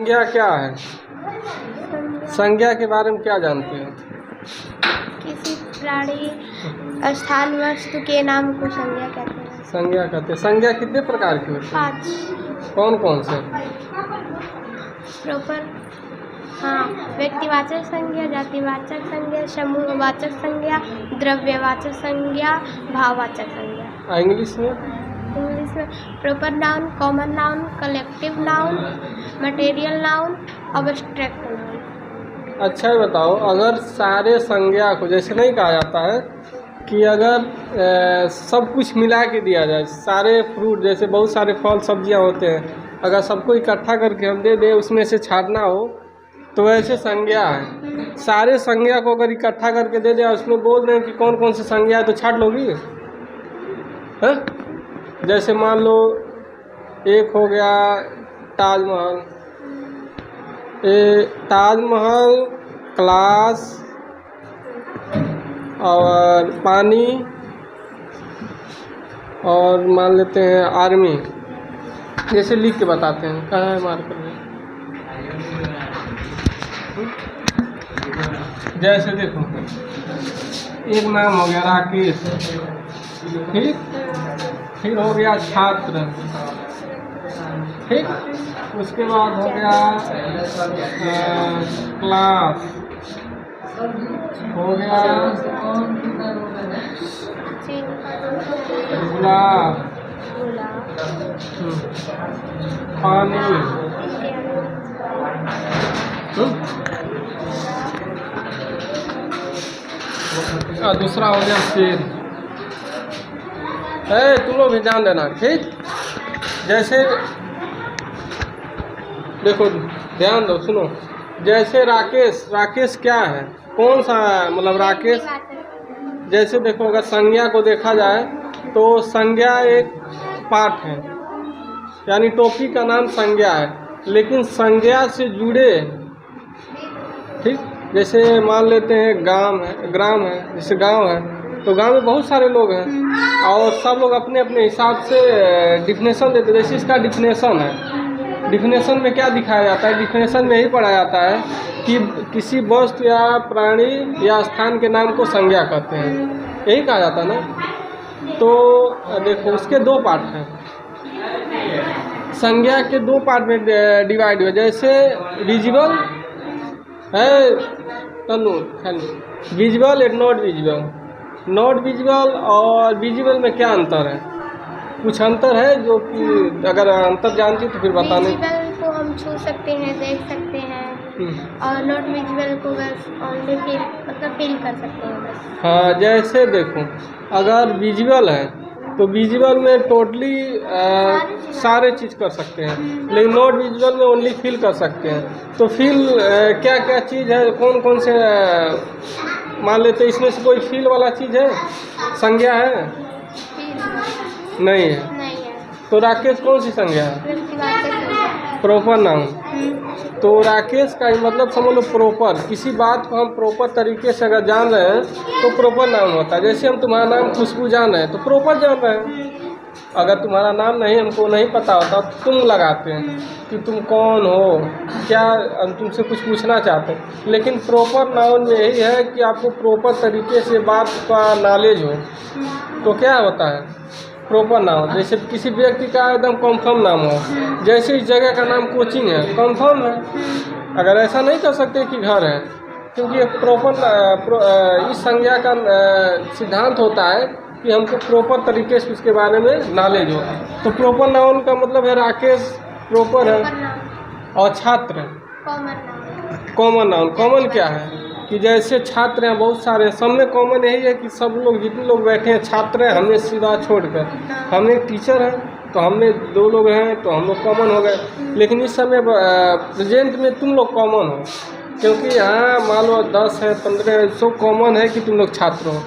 संज्ञा क्या है? संज्ञा के बारे में क्या जानते हैं? किसी प्राणी, स्थान, वस्तु के नाम को संज्ञा कहते हैं। संज्ञा कहते हैं। संज्ञा कितने प्रकार की होती है? 5। कौन कौन से? प्रॉपर, हाँ, व्यक्तिवाचक संज्ञा, जातिवाचक संज्ञा, समूहवाचक संज्ञा, द्रव्यवाचक संज्ञा, भाववाचक संज्ञा। इंग्लिश में? इंग्लिश में proper noun, common noun, collective noun, material noun, abstract noun. अच्छा ये बताओ, अगर सारे संज्ञा को जैसे नहीं कहा जाता है कि अगर सब कुछ मिला के दिया जाए, सारे फ्रूट जैसे बहुत सारे फल सब्जियां होते हैं, अगर सबको इकट्ठा करके हम दे दें उसमें से छांटना हो तो वैसे संज्ञा है। सारे संज्ञा को अगर इकट्ठा करके दे दें उसमें बोल दें कि कौन कौन सी संज्ञा है तो छांट लोगी? है? जैसे मान लो एक हो गया ताजमहल, ताजमहल, क्लास और पानी, और मान लेते हैं आर्मी। जैसे लिख के बताते हैं, कहाँ है मार्कर में? जैसे देखो, एक नाम हो गया राकेश, ठीक, फिर हो गया छात्र, ठीक, उसके बाद हो गया क्लास, हो गया गुलाब, पानी, और दूसरा हो गया शेर। तुम लोग भी ध्यान देना, ठीक। जैसे देखो, ध्यान दो, सुनो। जैसे राकेश, राकेश क्या है? कौन सा मतलब राकेश? जैसे देखो, अगर संज्ञा को देखा जाए तो संज्ञा एक पाठ है, यानी टॉपिक का नाम संज्ञा है, लेकिन संज्ञा से जुड़े, ठीक, जैसे मान लेते हैं ग्राम है, जैसे गांव है तो गांव में बहुत सारे लोग हैं और सब लोग अपने अपने हिसाब से डिफिनेशन देते हैं। जैसे इसका डिफिनेशन है, डिफिनेशन में क्या दिखाया जाता है? डिफिनेशन में यही पढ़ा जाता है कि किसी वस्तु या प्राणी या स्थान के नाम को संज्ञा कहते हैं, यही कहा जाता है ना। तो देखो, उसके 2 पार्ट हैं, संज्ञा के 2 पार्ट में डिवाइड हुए। जैसे विजिबल है, Tanu visible and not visible. Not visible और विजिबल में क्या अंतर है? कुछ अंतर है जो कि अगर अंतर जानती तो फिर बताने। विजिबल को हम छू सकते हैं, देख सकते हैं, और नॉट विजिबल को बस ओनली फील कर सकते हैं बस। हाँ, जैसे देखो, अगर विजिबल है तो विजिबल में टोटली सारे चीज़ कर सकते हैं, लेकिन नॉट विजिबल में ओनली फील कर सकते हैं। तो फील क्या क्या चीज़ है, कौन कौन से मान लेते, इसमें से कोई फील वाला चीज़ है? संज्ञा है? नहीं है। नहीं है। तो राकेश कौन सी संज्ञा है? Proper noun. तो राकेश का मतलब समझ लो प्रॉपर, किसी बात को हम प्रॉपर तरीके से अगर जान रहे हैं तो प्रॉपर नाउन होता है। जैसे हम तुम्हारा नाम खुशबू जान रहे हैं तो प्रॉपर जान रहे हैं। अगर तुम्हारा नाम नहीं, हमको नहीं पता होता, तुम लगाते हैं कि तुम कौन हो, क्या हम तुमसे कुछ पूछना चाहते हैं। लेकिन प्रॉपर नाउन में यही है कि आपको प्रॉपर तरीके से बात का नॉलेज हो, तो क्या होता है प्रॉपर नाउन। जैसे किसी व्यक्ति का एकदम कंफर्म नाम हो, जैसे इस जगह का नाम कोचिंग है, कंफर्म है। अगर ऐसा नहीं कर सकते कि घर है, क्योंकि प्रॉपर इस संज्ञा का सिद्धांत होता है कि हमको प्रॉपर तरीके से उसके बारे में नॉलेज हो। तो प्रॉपर नाउन का मतलब है राकेश प्रॉपर है, और छात्र कॉमन नाउन। कॉमन क्या है कि जैसे छात्र हैं बहुत सारे, सब में कॉमन यही है कि सब लोग, जितने लोग बैठे हैं छात्र हैं, हमें सिवा छोड़कर। हम एक टीचर हैं तो हमें 2 लोग हैं तो हम लोग कॉमन हो गए। लेकिन इस समय प्रेजेंट में तुम लोग कॉमन हो, क्योंकि यहाँ मान लो 10 है, 15 है, सब कॉमन है कि तुम लोग छात्र हो।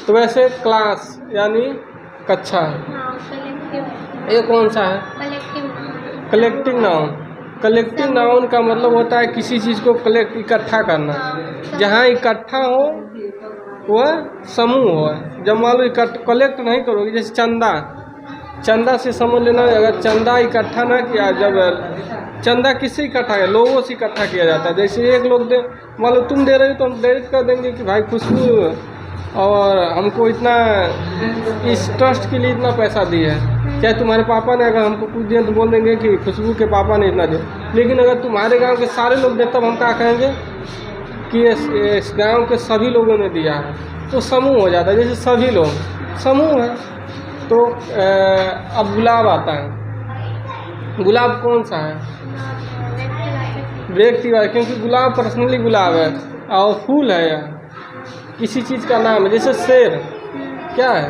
तो वैसे क्लास यानी कक्षा है, ये कौन सा है? Collective noun. कलेक्टिव नाउन का मतलब होता है किसी चीज़ को कलेक्ट, इकट्ठा करना। जहाँ इकट्ठा हो वह समूह हो। जब मान लो कलेक्ट नहीं करोगे, जैसे चंदा, चंदा से समझ लेना, अगर चंदा इकट्ठा ना किया, जब चंदा किससे इकट्ठा है, लोगों से इकट्ठा किया जाता है। जैसे एक लोग दे, मान लो तुम दे रहे हो तो हम डायरेक्ट कर देंगे कि भाई खुशबू और हमको इतना इस ट्रस्ट के लिए इतना पैसा दिया है। चाहे तुम्हारे पापा ने अगर हमको कुछ दिया तो बोल देंगे कि खुशबू के पापा ने इतना दिया। लेकिन अगर तुम्हारे गांव के सारे लोग दे तब हम क्या कहेंगे कि इस गांव के सभी लोगों ने दिया है, तो समूह हो जाता है। जैसे सभी लोग समूह है। तो अब गुलाब आता है। गुलाब कौन सा है? व्यक्तिवाचक, क्योंकि गुलाब पर्सनली गुलाब है और फूल है या किसी चीज़ का नाम है। जैसे शेर क्या है?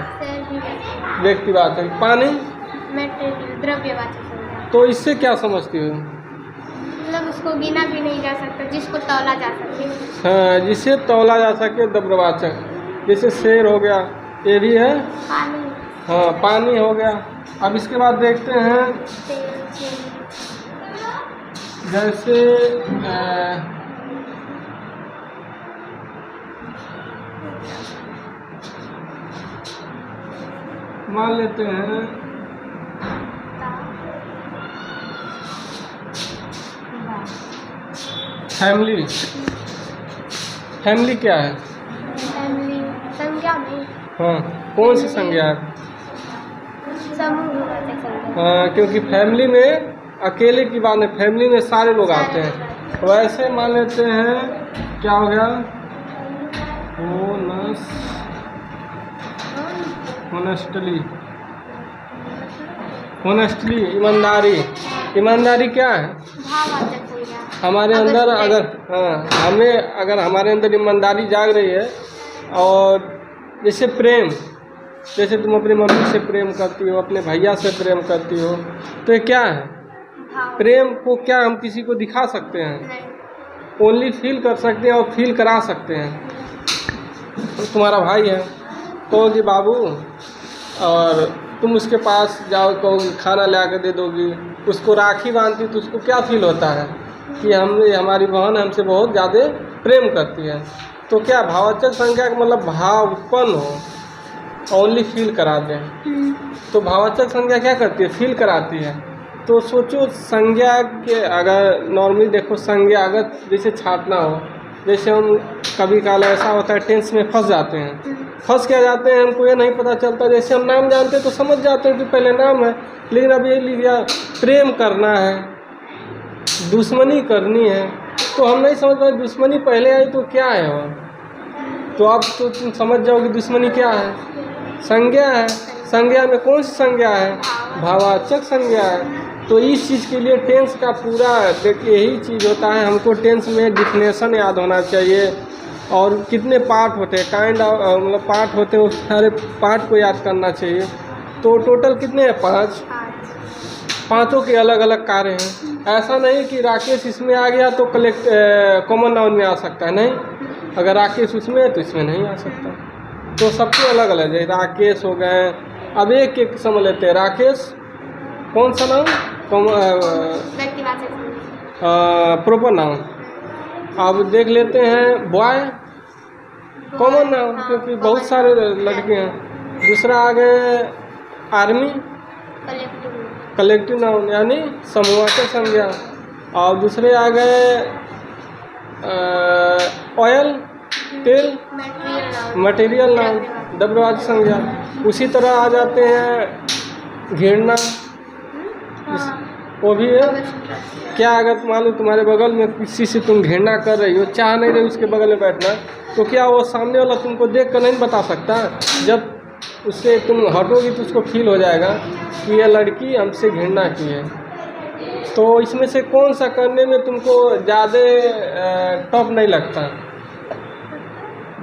व्यक्तिवाचक। पानी द्रव्यवाचक। तो इससे क्या समझती हो? मतलब उसको गिना भी नहीं जा सकता, जिसको तौला जा सके। हाँ, जिसे तौला जा सके द्रव्यवाचक। जैसे शेर हो गया, ये भी है पानी। हाँ, पानी हो गया। अब इसके बाद देखते हैं जैसे मान लेते हैं फैमिली। फैमिली क्या है? फैमिली संज्ञा में। हाँ, कौन सी संज्ञा है? समूहवाचक संज्ञा। हाँ, क्योंकि फैमिली में अकेले की बात नहीं, फैमिली में सारे लोग आते हैं। वैसे मान लेते हैं क्या हो गया? होनेस्टली। होनेस्टली ईमानदारी। ईमानदारी क्या है? भाववाचक संज्ञा। हमारे अंदर अगर अगर हमारे अंदर ईमानदारी जाग रही है, और जैसे प्रेम, जैसे तुम अपनी मम्मी से प्रेम करती हो, अपने भैया से प्रेम करती हो, तो ये क्या है? प्रेम को क्या हम किसी को दिखा सकते हैं? ओनली फील कर सकते हैं और फील करा सकते हैं। तो तुम्हारा भाई है, कहोगी बाबू, और तुम उसके पास जाओ, कहोगी खाना ला के दे दोगी, उसको राखी बांधती तो उसको क्या फील होता है कि हमारी बहन हमसे बहुत ज़्यादा प्रेम करती है। तो क्या भाववाचक संज्ञा का मतलब भाव उत्पन्न हो, ओनली फील करा दें। तो भाववाचक संज्ञा क्या करती है? फील कराती है। तो सोचो संज्ञा के, अगर नॉर्मली देखो संज्ञा अगर जैसे छाटना हो, जैसे हम कभी काल ऐसा होता है टेंस में फंस जाते हैं। फंस क्या जाते हैं, हमको ये नहीं पता चलता। जैसे हम नाम जानते हैं तो समझ जाते हैं कि पहले नाम है, लेकिन अब ये लिख दिया प्रेम करना है, दुश्मनी करनी है, तो हम नहीं समझ पाए दुश्मनी पहले आई तो क्या है वो। तो अब तो तुम समझ जाओगे दुश्मनी क्या है? संज्ञा है। संज्ञा में कौन सी संज्ञा है? भाववाचक संज्ञा है। तो इस चीज़ के लिए टेंस का पूरा देखिए यही चीज़ होता है। हमको टेंस में डिफिनेशन याद होना चाहिए, और कितने पार्ट होते हैं, काइंड ऑफ मतलब पार्ट होते हैं, उस सारे पार्ट को याद करना चाहिए। तो टोटल कितने हैं? 5। पाँचों के अलग अलग कार्य हैं। ऐसा नहीं कि राकेश इसमें आ गया तो कॉमन नाउन में आ सकता है, नहीं। अगर राकेश उसमें है तो इसमें नहीं आ सकता। तो सबके अलग अलग है। राकेश हो गए। अब एक एक समझ लेते हैं। राकेश कौन सा नाम? Proper noun. अब देख लेते हैं बॉय, कॉमन नाउन, क्योंकि बहुत सारे लड़के हैं। दूसरा आ गए आर्मी, कलेक्टिव नाउन यानी समूहवाचक संज्ञा। और दूसरे आ गए ऑयल, तेल, मटेरियल नाउन, द्रव्यवाचक संज्ञा। उसी तरह आ जाते हैं घृणा, वो भी है। क्या अगर मान लो तुम्हारे बगल में किसी से तुम घृणा कर रही हो, चाह नहीं रही उसके बगल में बैठना, तो क्या वो सामने वाला तुमको देख कर नहीं बता सकता? जब उससे तुम हटोगी तो उसको फील हो जाएगा कि ये लड़की हमसे घृणा की है। तो इसमें से कौन सा करने में तुमको ज़्यादा टफ नहीं लगता?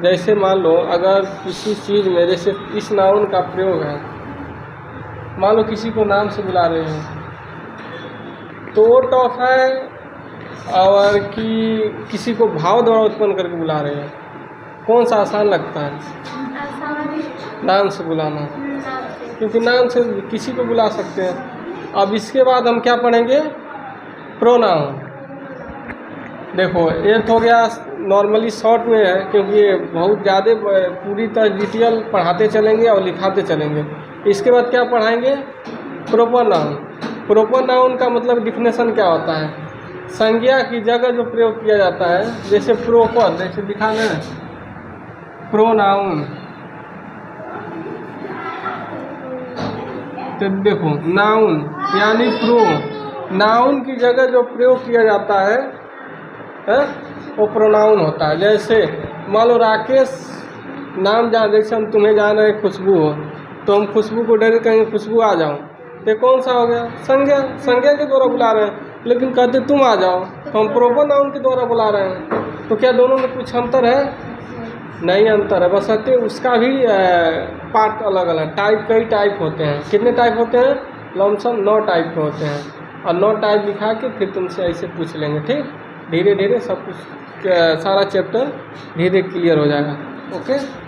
जैसे मान लो अगर किसी चीज़ में, जैसे इस नाउन का प्रयोग है, मान लो किसी को नाम से बुला रहे हो तो वो टफ है, और कि किसी को भाव द्वारा उत्पन्न करके बुला रहे हैं, कौन सा आसान लगता है? नाम से बुलाना, क्योंकि नाम से किसी को बुला सकते हैं। अब इसके बाद हम क्या पढ़ेंगे? प्रोनाउन। देखो ये तो हो गया नॉर्मली शॉर्ट में है, क्योंकि ये बहुत ज़्यादा पूरी तरह डिटेल पढ़ाते चलेंगे और लिखाते चलेंगे। इसके बाद क्या पढ़ाएंगे? Proper noun. प्रॉपर नाउन का मतलब डिफिनेशन क्या होता है? संज्ञा की जगह जो प्रयोग किया जाता है, जैसे प्रॉपर, जैसे दिखाना है प्रोनाउन, तो देखो नाउन यानी प्रो, नाउन की जगह जो प्रयोग किया जाता है वो प्रोनाउन होता है। जैसे मान लो राकेश नाम जान, जैसे हम तुम्हें जान रहे खुशबू हो, तो हम खुशबू को डायरेक्ट कहेंगे खुशबू आ जाओ, तो कौन सा हो गया? संज्ञा, संज्ञा के द्वारा बुला रहे हैं। लेकिन कहते तुम आ जाओ, तो हम प्रॉपर नाउन के द्वारा बुला रहे हैं। तो क्या दोनों में कुछ अंतर है? नहीं अंतर है, बस उसका भी पार्ट अलग अलग, टाइप कई टाइप होते हैं। कितने टाइप होते हैं? लमसम 9 टाइप के होते हैं, और 9 टाइप दिखा के फिर तुमसे ऐसे पूछ लेंगे। ठीक, धीरे धीरे सब कुछ सारा चैप्टर धीरे क्लियर हो जाएगा। ओके।